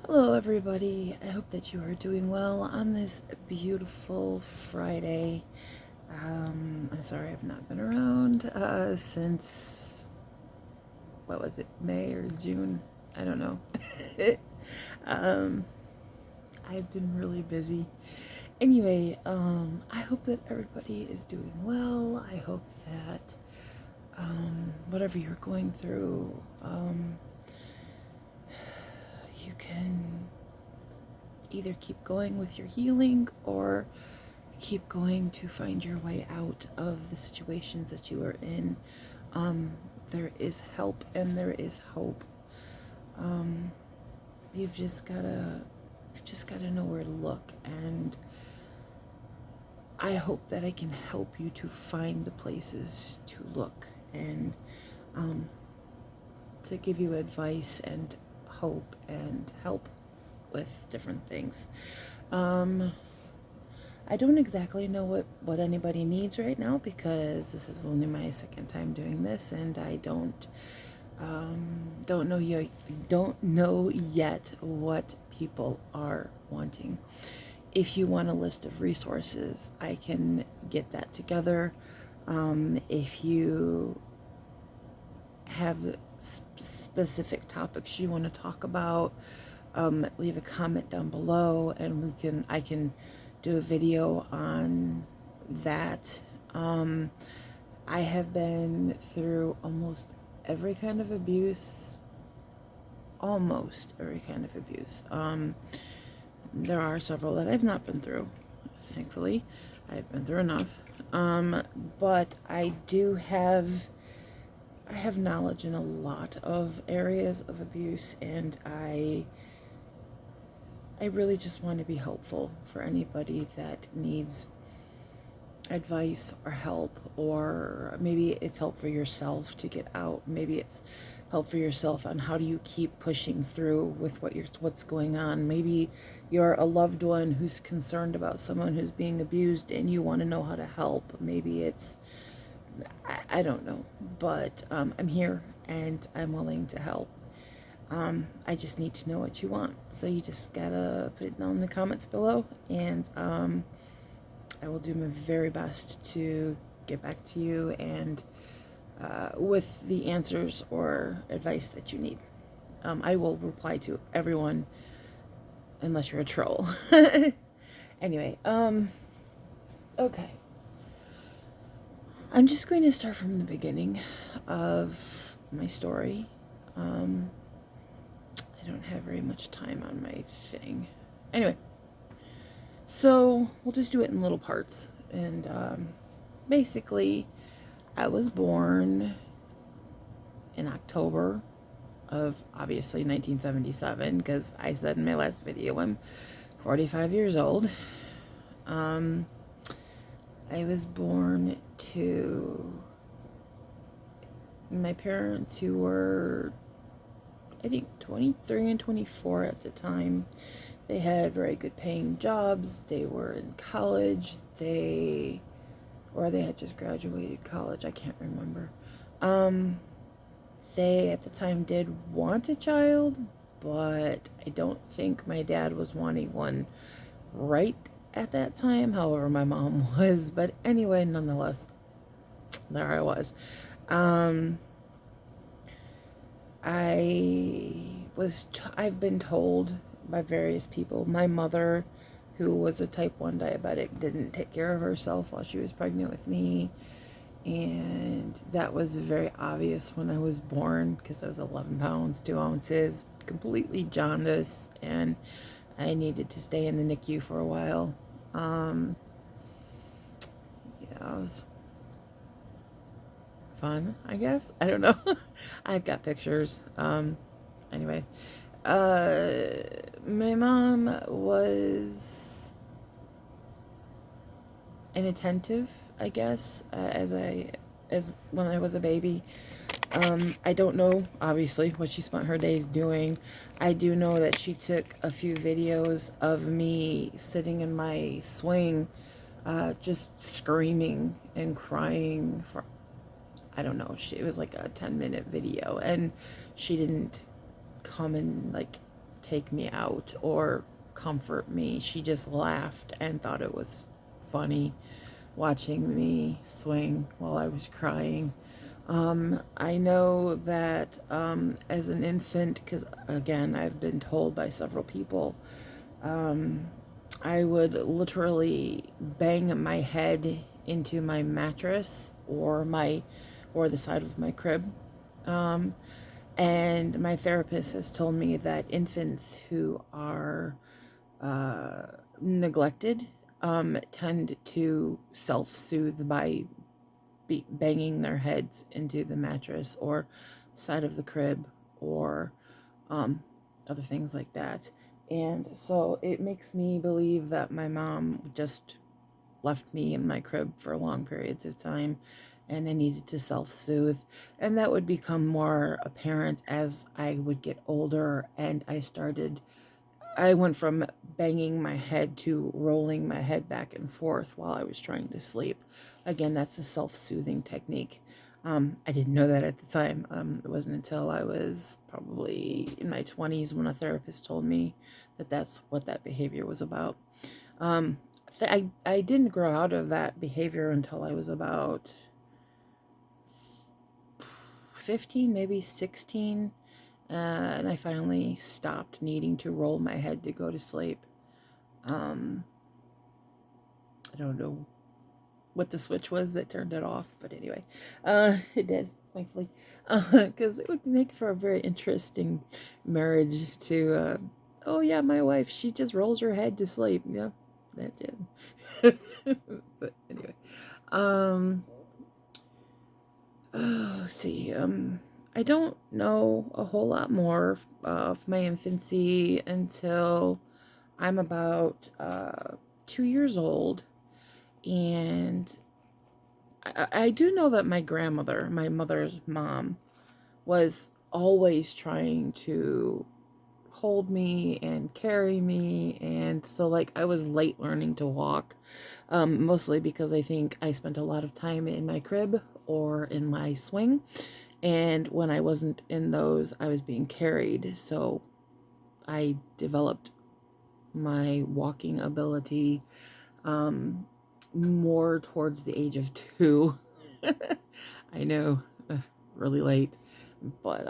Hello, everybody. I hope that you are doing well on this beautiful Friday. I'm sorry I've not been around since, what was it, May or June? I don't know. um, I've been really busy. Anyway, I hope that everybody is doing well. I hope that whatever you're going through, you can either keep going with your healing or keep going to find your way out of the situations that you are in. There is help and there is hope. Um, you've just gotta know where to look, and I hope that I can help you to find the places to look and to give you advice and hope and help with different things. I don't exactly know what anybody needs right now because this is only my second time doing this, and I don't know yet what people are wanting. If you want a list of resources, I can get that together. If you have specific topics you want to talk about, leave a comment down below, and I can do a video on that. I have been through almost every kind of abuse. Almost every kind of abuse. There are several that I've not been through. Thankfully, I've been through enough. But I have knowledge in a lot of areas of abuse, and I really just want to be helpful for anybody that needs advice or help, or maybe it's help for yourself to get out. Maybe it's help for yourself on how do you keep pushing through with what's going on. Maybe you're a loved one who's concerned about someone who's being abused and you want to know how to help. Maybe it's I don't know, but I'm here and I'm willing to help. I just need to know what you want. So you just gotta put it down in the comments below, and I will do my very best to get back to you and with the answers or advice that you need. I will reply to everyone unless you're a troll. Anyway, okay. I'm just going to start from the beginning of my story. I don't have very much time on my thing. Anyway, so we'll just do it in little parts. And basically, I was born in October of obviously 1977, because I said in my last video I'm 45 years old. I was born to my parents, who were, I think, 23 and 24 at the time. They had very good paying jobs. They were in college. Or they had just graduated college. I can't remember. They at the time did want a child, but I don't think my dad was wanting one right at that time. However, my mom was. But anyway, nonetheless, there I was. I've been told by various people, my mother, who was a type 1 diabetic, didn't take care of herself while she was pregnant with me. And that was very obvious when I was born, because I was 11 pounds, 2 ounces, completely jaundiced, and I needed to stay in the NICU for a while. Yeah, it was fun, I guess. I don't know. I've got pictures. Anyway, my mom was inattentive, I guess, as when I was a baby. I don't know, obviously, what she spent her days doing. I do know that she took a few videos of me sitting in my swing, just screaming and crying for, I don't know, it was like a 10-minute video, and she didn't come and like take me out or comfort me. She just laughed and thought it was funny watching me swing while I was crying. I know that as an infant, because again, I've been told by several people, I would literally bang my head into my mattress or the side of my crib. Um, and my therapist has told me that infants who are neglected tend to self-soothe by banging their heads into the mattress or side of the crib or um, other things like that. And so it makes me believe that my mom just left me in my crib for long periods of time and I needed to self soothe. And that would become more apparent as I would get older and I went from banging my head to rolling my head back and forth while I was trying to sleep. Again, that's a self soothing technique. I didn't know that at the time. It wasn't until I was probably in my 20s when a therapist told me that that's what that behavior was about. Um, I didn't grow out of that behavior until I was about 15, maybe 16. And I finally stopped needing to roll my head to go to sleep. Um, I don't know what the switch was that turned it off, but anyway, it did, thankfully, because it would make for a very interesting marriage to, oh yeah, my wife, she just rolls her head to sleep. Yeah, that did. But anyway, um, oh, see, I don't know a whole lot more of my infancy until I'm about 2 years old, and I do know that my grandmother, my mother's mom, was always trying to hold me and carry me, and so like I was late learning to walk, mostly because I think I spent a lot of time in my crib or in my swing, and when I wasn't in those, I was being carried, so I developed my walking ability more towards the age of 2. I know, really late, but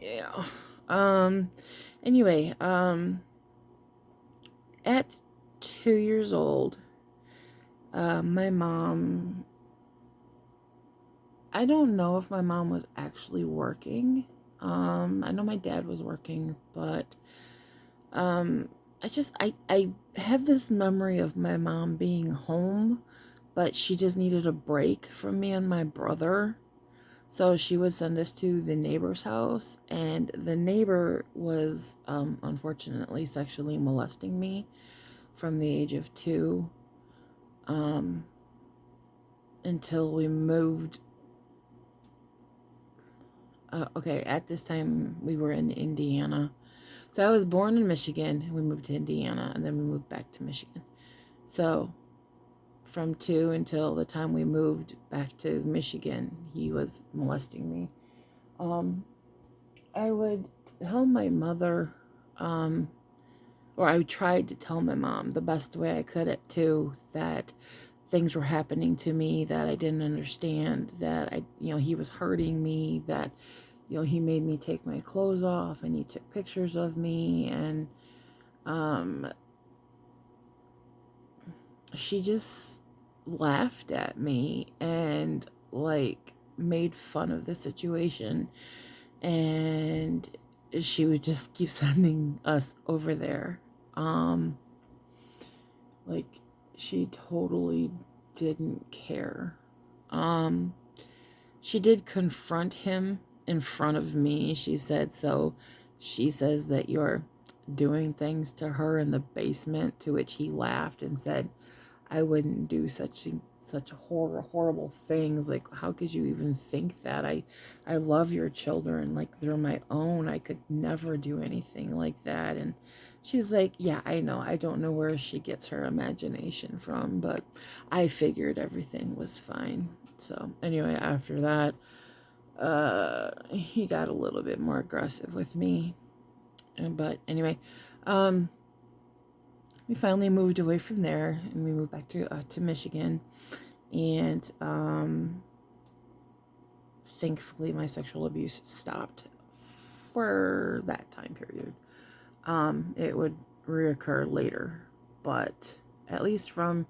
yeah. Um, anyway, at 2 years old, my mom. I don't know if my mom was actually working. I know my dad was working, but um, I have this memory of my mom being home, but she just needed a break from me and my brother. So she would send us to the neighbor's house, and the neighbor was unfortunately sexually molesting me from the age of 2 um, until we moved. Okay, at this time we were in Indiana. So I was born in Michigan, we moved to Indiana, and then we moved back to Michigan. So from 2 until the time we moved back to Michigan, he was molesting me. Um, I would tell my mother, um, or I tried to tell my mom the best way I could at 2 that things were happening to me that I didn't understand, that he was hurting me, that, he made me take my clothes off and he took pictures of me, and um, she just laughed at me and like made fun of the situation, and she would just keep sending us over there. Um, like she totally didn't care. Um, she did confront him in front of me. She said, so she says that you're doing things to her in the basement, to which he laughed and said, I wouldn't do such horrible things. Like, how could you even think that? I love your children like they're my own. I could never do anything like that. And she's like, yeah, I know. I don't know where she gets her imagination from, but I figured everything was fine. So anyway, after that, he got a little bit more aggressive with me. But anyway, um, we finally moved away from there, and we moved back to Michigan. And thankfully, my sexual abuse stopped for that time period. It would reoccur later, but at least from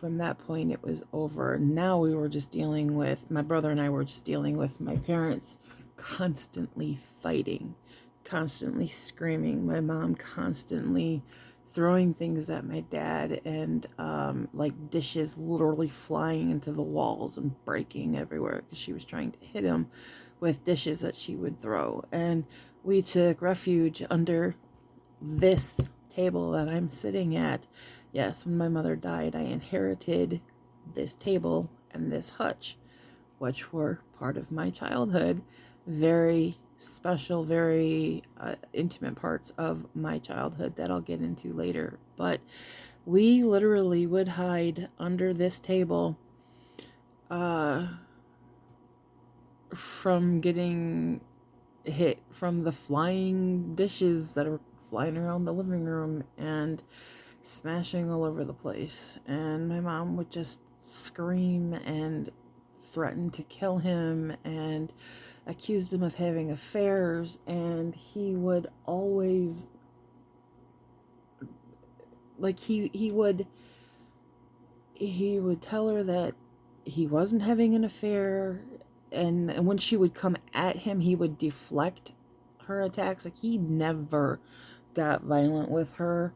that point, it was over. Now we were just dealing with, my brother and I were just dealing with my parents constantly fighting, constantly screaming, my mom constantly throwing things at my dad, and like dishes literally flying into the walls and breaking everywhere because she was trying to hit him with dishes that she would throw. And we took refuge under this table that I'm sitting at. Yes, when my mother died, I inherited this table and this hutch, which were part of my childhood. Very special, very intimate parts of my childhood that I'll get into later. But we literally would hide under this table from getting hit from the flying dishes that are flying around the living room and smashing all over the place. And my mom would just scream and threaten to kill him and accused him of having affairs. And he would always, like, he would tell her that he wasn't having an affair. And when she would come at him, he would deflect her attacks. Like, he never got violent with her,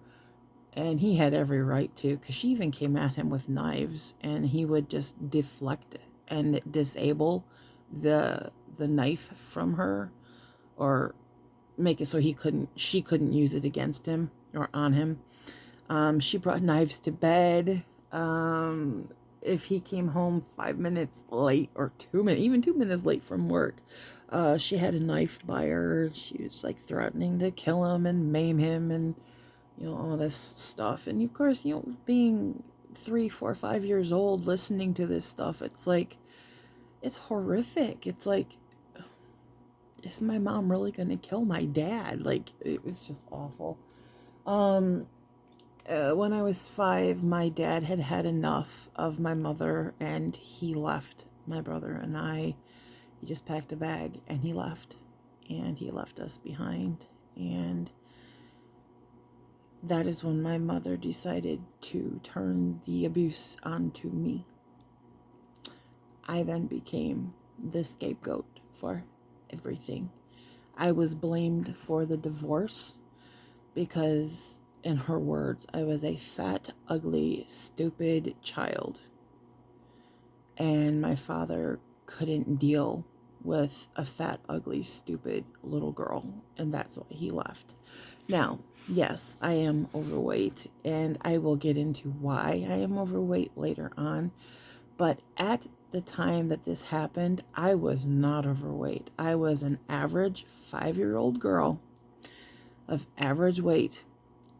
and he had every right to, because she even came at him with knives, and he would just deflect and disable the knife from her, or make it so she couldn't use it against him or on him. She brought knives to bed. If he came home 5 minutes late, or 2 minutes, even 2 minutes late from work, she had a knife by her. She was like threatening to kill him and maim him, and all this stuff. And of course, being 3, 4, 5 years old, listening to this stuff, it's like, it's horrific. It's like, is my mom really gonna kill my dad? Like, it was just awful. When I was 5, my dad had had enough of my mother, and he left my brother and I. He just packed a bag and he left. And he left us behind. And that is when my mother decided to turn the abuse onto me. I then became the scapegoat for everything. I was blamed for the divorce because, in her words, I was a fat, ugly, stupid child. And my father couldn't deal with a fat, ugly, stupid little girl. And that's why he left. Now, yes, I am overweight, and I will get into why I am overweight later on. But at the time that this happened, I was not overweight. I was an average 5-year-old girl of average weight,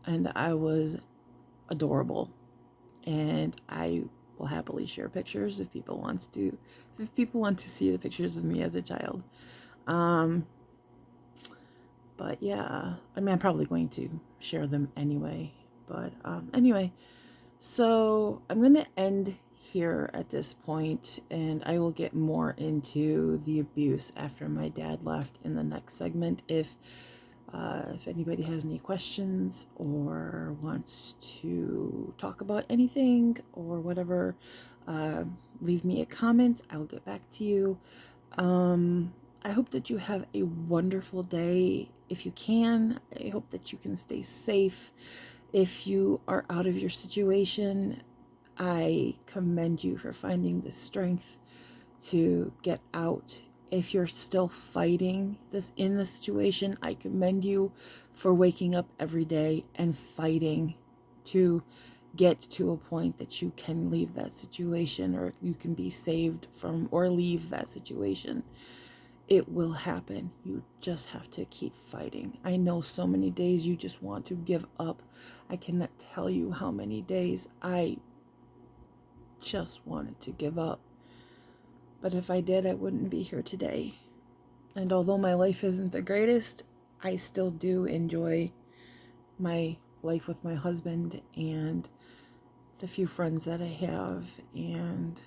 and I was adorable. And I will happily share pictures if people want to see the pictures of me as a child. But yeah, I mean, I'm probably going to share them anyway. But anyway, so I'm going to end here at this point, and I will get more into the abuse after my dad left in the next segment. If anybody has any questions or wants to talk about anything or whatever, leave me a comment. I will get back to you. I hope that you have a wonderful day. If you can, I hope that you can stay safe. If you are out of your situation, I commend you for finding the strength to get out. If you're still fighting this in the situation, I commend you for waking up every day and fighting to get to a point that you can leave that situation, or you can be saved from, or leave that situation. It will happen. You just have to keep fighting. I know so many days you just want to give up. I cannot tell you how many days I just wanted to give up. But if I did, I wouldn't be here today. And although my life isn't the greatest, I still do enjoy my life with my husband and the few friends that I have and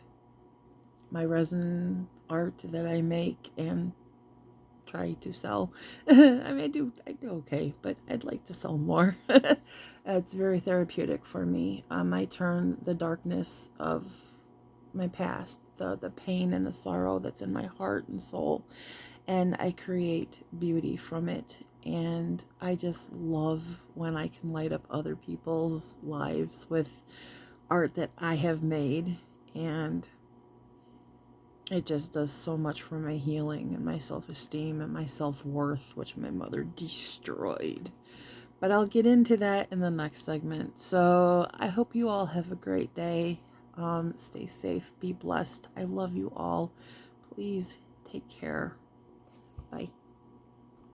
my resin art that I make and try to sell. I mean, I do okay, but I'd like to sell more. It's very therapeutic for me. I turn the darkness of my past, the pain and the sorrow that's in my heart and soul, and I create beauty from it. And I just love when I can light up other people's lives with art that I have made, and it just does so much for my healing and my self-esteem and my self-worth, which my mother destroyed. But I'll get into that in the next segment. So I hope you all have a great day. Stay safe, be blessed. I love you all. Please take care. Bye.